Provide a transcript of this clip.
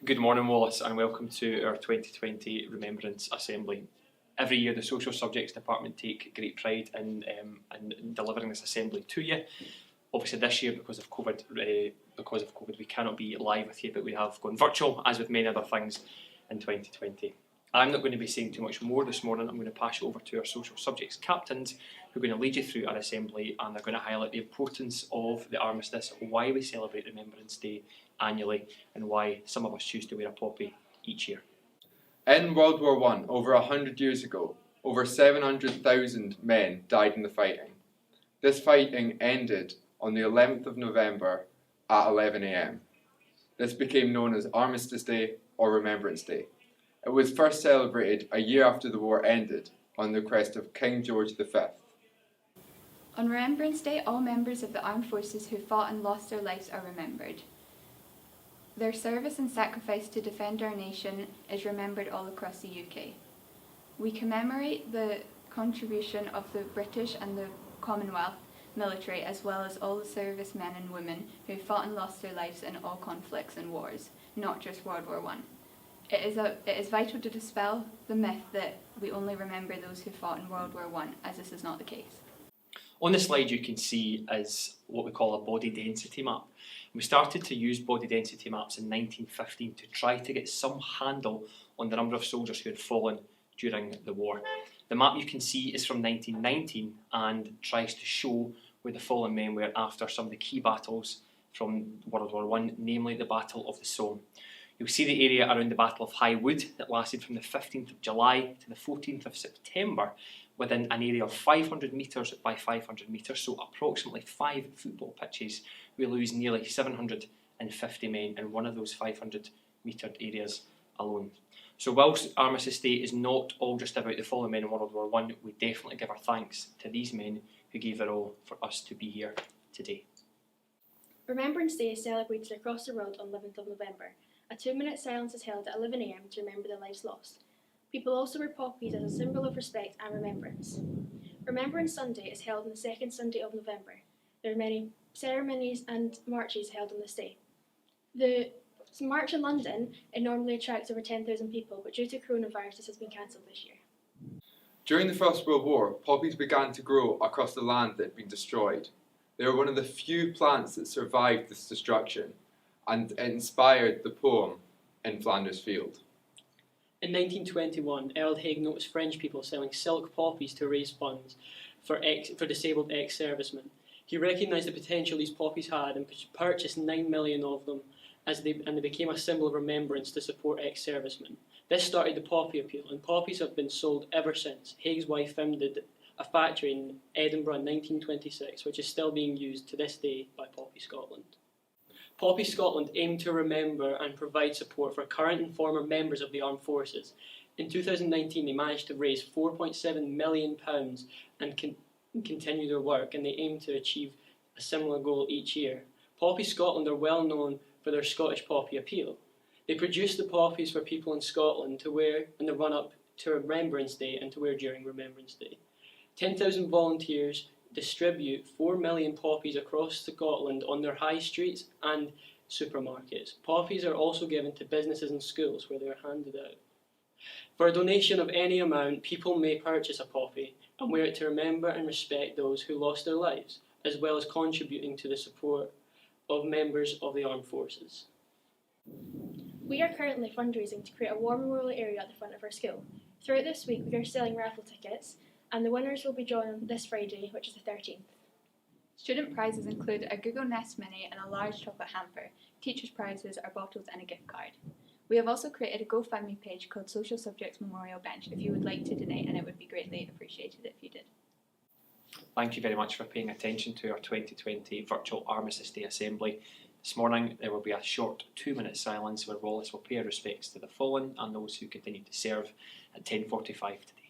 Good morning, Wallace, and welcome to our 2020 Remembrance Assembly. Every year the Social Subjects Department take great pride in delivering this assembly to you. Obviously this year, because of COVID, we cannot be live with you, but we have gone virtual, as with many other things in 2020. I'm not going to be saying too much more this morning. I'm going to pass you over to our social subjects captains, who are going to lead you through our assembly, and they're going to highlight the importance of the armistice, why we celebrate Remembrance Day annually, and why some of us choose to wear a poppy each year. In World War I, over 100 years ago, over 700,000 men died in the fighting. This fighting ended on the 11th of November at 11 AM. This became known as Armistice Day or Remembrance Day. It was first celebrated a year after the war ended on the request of King George V. On Remembrance Day, all members of the armed forces who fought and lost their lives are remembered. Their service and sacrifice to defend our nation is remembered all across the UK. We commemorate the contribution of the British and the Commonwealth military, as well as all the servicemen and women who fought and lost their lives in all conflicts and wars, not just World War I. It is vital to dispel the myth that we only remember those who fought in World War I, as this is not the case. On the slide you can see is what we call a body density map. We started to use body density maps in 1915 to try to get some handle on the number of soldiers who had fallen during the war. The map you can see is from 1919 and tries to show where the fallen men were after some of the key battles from World War I, namely the Battle of the Somme. You'll see the area around the Battle of High Wood that lasted from the 15th of July to the 14th of September within an area of 500 metres by 500 metres, so approximately 5 football pitches. We lose nearly 750 men in one of those 500 metre areas alone. So whilst Armistice Day is not all just about the fallen men in World War I, we definitely give our thanks to these men who gave their all for us to be here today. Remembrance Day is celebrated across the world on 11th of November. A 2-minute silence is held at 11 AM to remember the lives lost. People also wear poppies as a symbol of respect and remembrance. Remembrance Sunday is held on the second Sunday of November. There are many ceremonies and marches held on this day. The march in London, it normally attracts over 10,000 people, but due to coronavirus this has been cancelled this year. During the First World War, poppies began to grow across the land that had been destroyed. They were one of the few plants that survived this destruction, and it inspired the poem In Flanders Field. In 1921, Earl Haig noticed French people selling silk poppies to raise funds for disabled ex-servicemen. He recognised the potential these poppies had and purchased 9 million of them, and they became a symbol of remembrance to support ex-servicemen. This started the poppy appeal, and poppies have been sold ever since. Haig's wife founded a factory in Edinburgh in 1926, which is still being used to this day by Poppy Scotland. Poppy Scotland aimed to remember and provide support for current and former members of the armed forces. In 2019 they managed to raise £4.7 million and continue their work, and they aim to achieve a similar goal each year. Poppy Scotland are well known for their Scottish poppy appeal. They produce the poppies for people in Scotland to wear in the run-up to Remembrance Day and to wear during Remembrance Day. 10,000 volunteers distribute 4 million poppies across Scotland on their high streets and supermarkets. Poppies are also given to businesses and schools where they are handed out. For a donation of any amount, people may purchase a poppy and wear it to remember and respect those who lost their lives, as well as contributing to the support of members of the armed forces. We are currently fundraising to create a war memorial area at the front of our school. Throughout this week we are selling raffle tickets, and the winners will be drawn this Friday, which is the 13th. Student prizes include a Google Nest Mini and a large chocolate hamper. Teachers' prizes are bottles and a gift card. We have also created a GoFundMe page called Social Subjects Memorial Bench if you would like to donate, and it would be greatly appreciated if you did. Thank you very much for paying attention to our 2020 Virtual Armistice Day Assembly. This morning there will be a short 2-minute silence where Wallace will pay our respects to the fallen and those who continue to serve at 10:45 today.